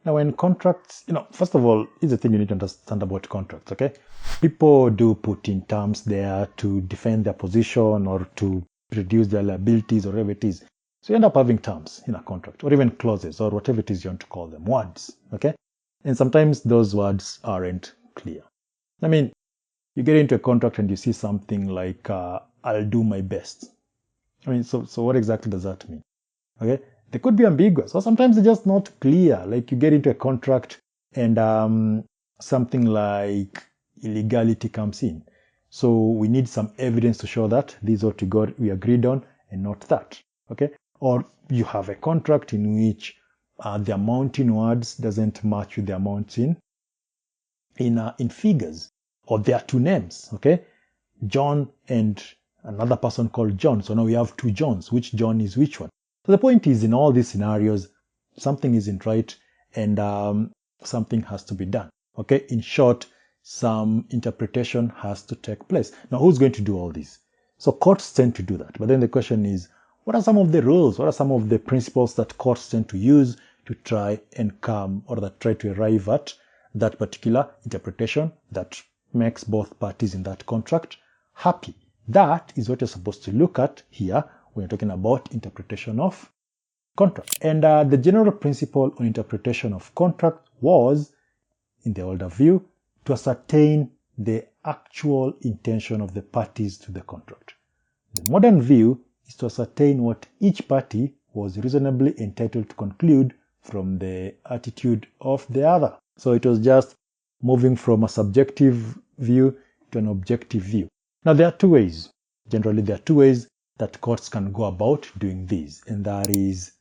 Now, in contracts, first of all, here's the thing you need to understand about contracts, okay? People do put in terms there to defend their position or to reduce their liabilities or whatever it is. So you end up having terms in a contract or even clauses or whatever it is you want to call them, words, okay? And sometimes those words aren't clear. I mean, you get into a contract and you see something like, I'll do my best. I mean, so what exactly does that mean? Okay? They could be ambiguous, or sometimes they're just not clear. Like you get into a contract and something like illegality comes in. So we need some evidence to show that this is what we agreed on and not that. Okay? Or you have a contract in which the amount in words doesn't match with the amount in figures. Or there are two names, okay? John and another person called John. So now we have two Johns. Which John is which one? So the point is, in all these scenarios, something isn't right and something has to be done. Okay? In short, some interpretation has to take place. Now, who's going to do all this? So courts tend to do that. But then the question is, what are some of the rules? What are some of the principles that courts tend to use to try and come or that try to arrive at that particular interpretation that makes both parties in that contract happy? That is what you're supposed to look at here when you're talking about interpretation of contract. And the general principle on interpretation of contract was, in the older view, to ascertain the actual intention of the parties to the contract. The modern view is to ascertain what each party was reasonably entitled to conclude from the attitude of the other. So it was just moving from a subjective view to an objective view. Now there are two ways. Generally, there are two ways that courts can go about doing this, and that is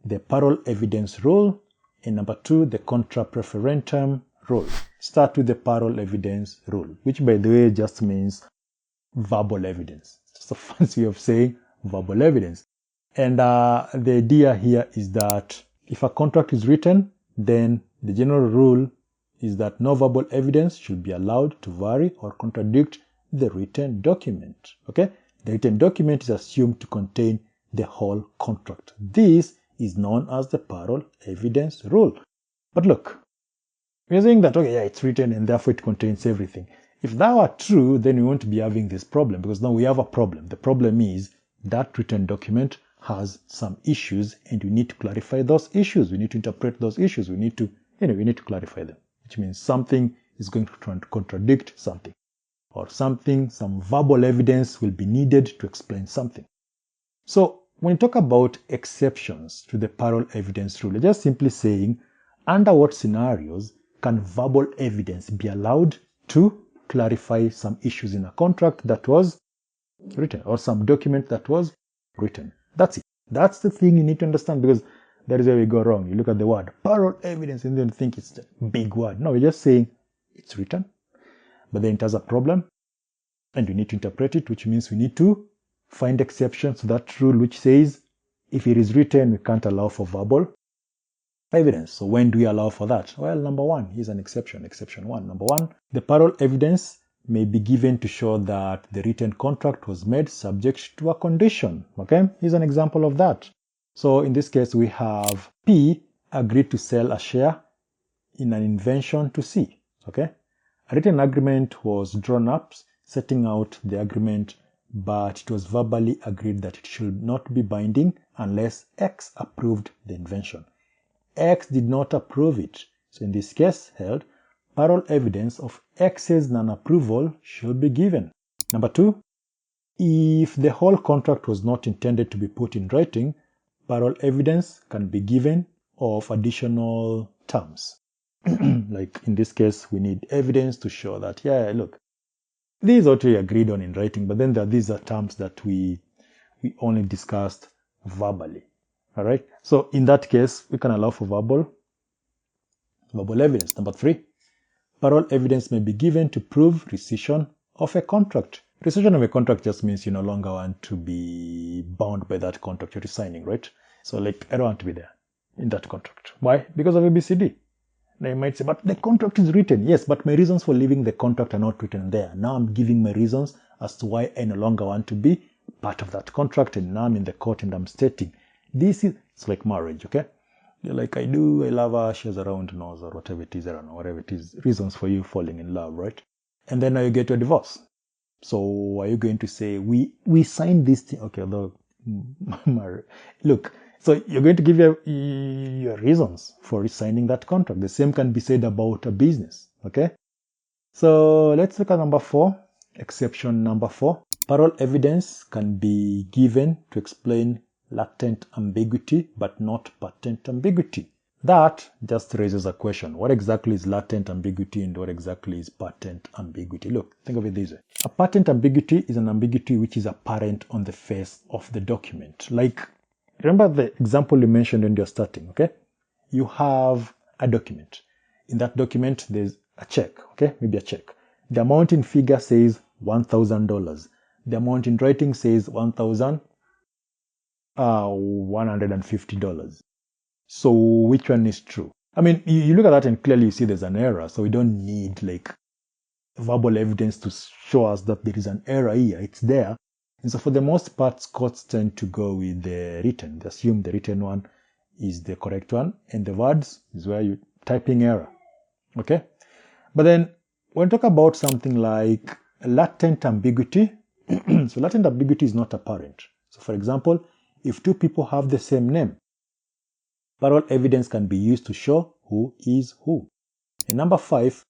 the Parol evidence rule, and number two, the Contra-proferentem rule. Start with the Parol evidence rule, which by the way just means verbal evidence. It's just a fancy way of saying verbal evidence. And the idea here is that if a contract is written, then the general rule is that no verbal evidence should be allowed to vary or contradict the written document. Okay? The written document is assumed to contain the whole contract. This is known as the Parol evidence rule. But look, we're saying that, okay, yeah, it's written and therefore it contains everything. If that were true, then we won't be having this problem, because now we have a problem. The problem is that written document has some issues and we need to clarify those issues. We need to interpret those issues. We need to clarify them, which means something is going to contradict something, or some verbal evidence will be needed to explain something. So when you talk about exceptions to the Parol evidence rule, you're just simply saying under what scenarios can verbal evidence be allowed to clarify some issues in a contract that was written or some document that was written. That's it. That's the thing you need to understand, because that is where we go wrong. You look at the word Parol evidence and then think it's a big word. No, we're just saying it's written, but then it has a problem and we need to interpret it, which means we need to find exceptions to that rule which says if it is written, we can't allow for verbal evidence. So when do we allow for that? Well, number one, here's an exception. Exception one. Number one, the Parol evidence may be given to show that the written contract was made subject to a condition. Okay, here's an example of that. So in this case, we have P agreed to sell a share in an invention to C. Okay, a written agreement was drawn up setting out the agreement, but it was verbally agreed that it should not be binding unless X approved the invention. X did not approve it. So in this case held, Parol evidence of X's non-approval should be given. Number two, if the whole contract was not intended to be put in writing, Parol evidence can be given of additional terms. Like in this case, we need evidence to show that, yeah, look, this is what we agreed on in writing, but then these are terms that we only discussed verbally. All right. So in that case, we can allow for verbal evidence. Number three, Parol evidence may be given to prove rescission of a contract. Rescission of a contract just means you no longer want to be bound by that contract you're signing, right? So like, I don't want to be there in that contract. Why? Because of ABCD. Now you might say, but the contract is written. Yes, but my reasons for leaving the contract are not written there. Now I'm giving my reasons as to why I no longer want to be part of that contract, and now I'm in the court and I'm stating, it's like marriage, okay? You're like, I love her, she has a round nose, or whatever it is, I don't know, whatever it is, reasons for you falling in love, right? And then now you get your divorce. So are you going to say, we signed this thing? Okay, although, look, so you're going to give your reasons for signing that contract. The same can be said about a business, okay? So let's look at number 4, exception number 4. Parol evidence can be given to explain latent ambiguity, but not patent ambiguity. That just raises a question. What exactly is latent ambiguity and what exactly is patent ambiguity? Look, think of it this way. A patent ambiguity is an ambiguity which is apparent on the face of the document. Like, remember the example you mentioned when you're starting, okay? You have a document. In that document, there's a check, okay? Maybe a check. The amount in figure says $1,000. The amount in writing says $1,150. So which one is true? I mean, you look at that and clearly you see there's an error. So we don't need like verbal evidence to show us that there is an error here. It's there. And so for the most part, courts tend to go with the written. They assume the written one is the correct one. And the words is where you typing error. Okay? But then when we talk about something like latent ambiguity, so latent ambiguity is not apparent. So for example, if two people have the same name, parol evidence can be used to show who is who. And number 5,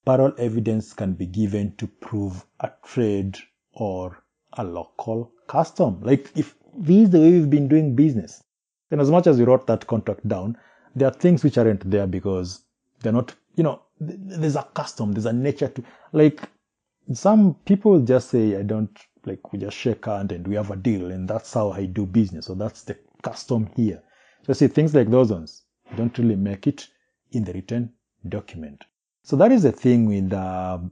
parol evidence can be given to prove a trade or a local custom. Like if this is the way we've been doing business, then as much as we wrote that contract down, there are things which aren't there because they're not, there's a custom, there's a nature to, like some people just say, I don't, like we just shake hand and we have a deal and that's how I do business. So that's the custom here. So see, things like those ones don't really make it in the written document. So that is the thing with the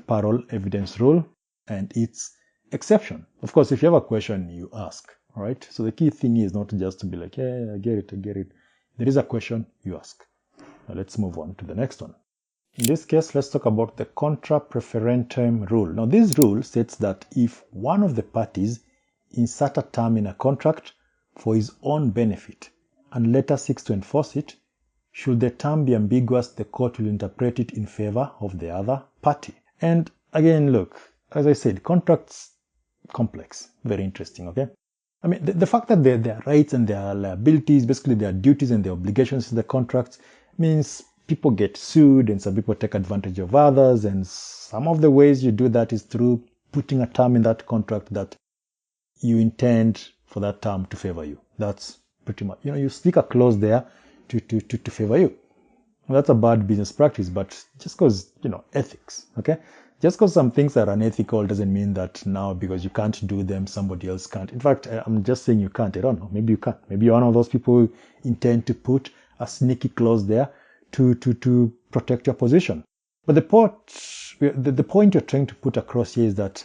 parol evidence rule and its exception. Of course, if you have a question, you ask, all right? So the key thing is not just to be like, yeah, I get it. There is a question, you ask. Now let's move on to the next one. In this case, let's talk about the contra-proferentem rule. Now this rule states that if one of the parties insert a term in a contract for his own benefit and later seeks to enforce it, should the term be ambiguous, the court will interpret it in favor of the other party. And again, look, as I said, contracts complex, very interesting, okay? I mean, the fact that their rights and their liabilities, basically their duties and their obligations in the contracts, means people get sued and some people take advantage of others. And some of the ways you do that is through putting a term in that contract that you intend for that term to favor you. That's pretty much, you stick a clause there to favor you. Well, that's a bad business practice, but just because, ethics, okay? Just because some things are unethical doesn't mean that now because you can't do them, somebody else can't. In fact, I'm just saying you can't. I don't know. Maybe you can't. Maybe you're one of those people who intend to put a sneaky clause there to protect your position. But the point you're trying to put across here is that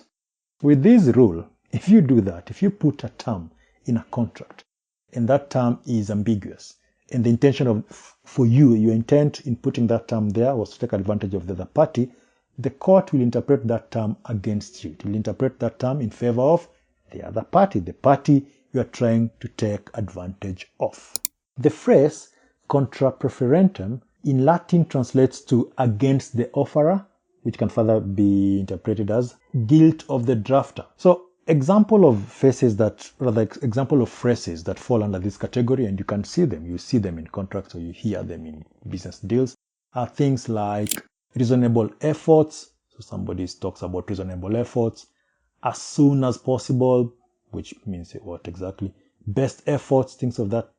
with this rule, if you do that, if you put a term in a contract and that term is ambiguous, and the intention for your intent in putting that term there was to take advantage of the other party, the court will interpret that term against you. It will interpret that term in favor of the other party, the party you are trying to take advantage of. The phrase contra-proferentem in Latin translates to against the offerer, which can further be interpreted as guilt of the drafter. So example of phrases that fall under this category, and you can see them. You see them in contracts or you hear them in business deals, are things like reasonable efforts. So somebody talks about reasonable efforts. As soon as possible, which means what exactly? Best efforts, things of that,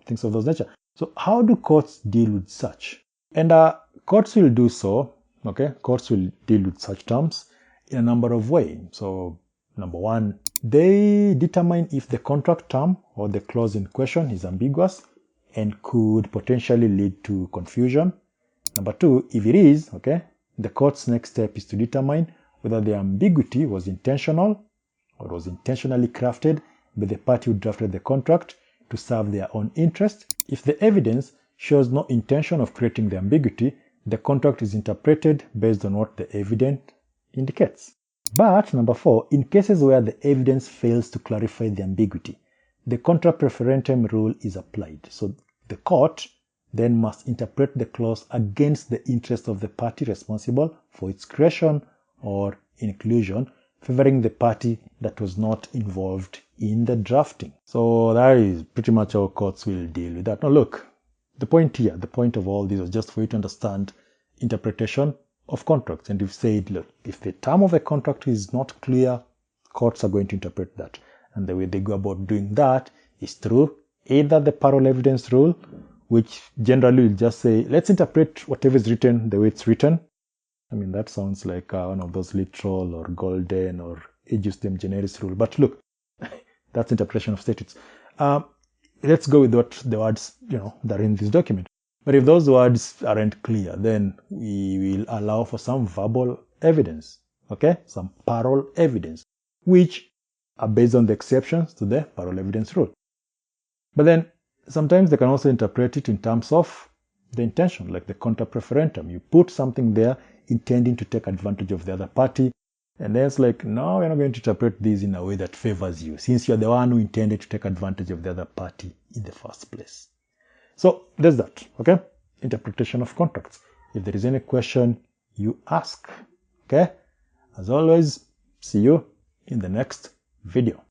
things of those nature. So how do courts deal with such? And courts will do so, okay? Courts will deal with such terms in a number of ways. So number 1, they determine if the contract term or the clause in question is ambiguous and could potentially lead to confusion. Number 2, if it is, okay, the court's next step is to determine whether the ambiguity was intentional or was intentionally crafted by the party who drafted the contract to serve their own interest. If the evidence shows no intention of creating the ambiguity, the contract is interpreted based on what the evidence indicates. But number 4, in cases where the evidence fails to clarify the ambiguity, the contra-proferentem rule is applied. So The court then must interpret the clause against the interest of the party responsible for its creation or inclusion, favoring the party that was not involved in the drafting. So that is pretty much how courts will deal with that. Now look, the point here, the point of all this was just for you to understand interpretation of contracts. And we've said, look, if the term of a contract is not clear, courts are going to interpret that. And the way they go about doing that is through either the Parol evidence rule, which generally will just say, let's interpret whatever is written the way it's written. I mean, that sounds like one of those literal or golden or ejusdem generis rule. But look, that's interpretation of statutes. Let's go with what the words, that are in this document. But if those words aren't clear, then we will allow for some verbal evidence, okay? Some Parol evidence, which are based on the exceptions to the Parol evidence rule. But then sometimes they can also interpret it in terms of the intention, like the Contra-proferentem. You put something there intending to take advantage of the other party, and then it's like, no, we're not going to interpret this in a way that favors you, since you're the one who intended to take advantage of the other party in the first place. So there's that, okay? Interpretation of contracts. If there is any question, you ask, okay? As always, see you in the next video.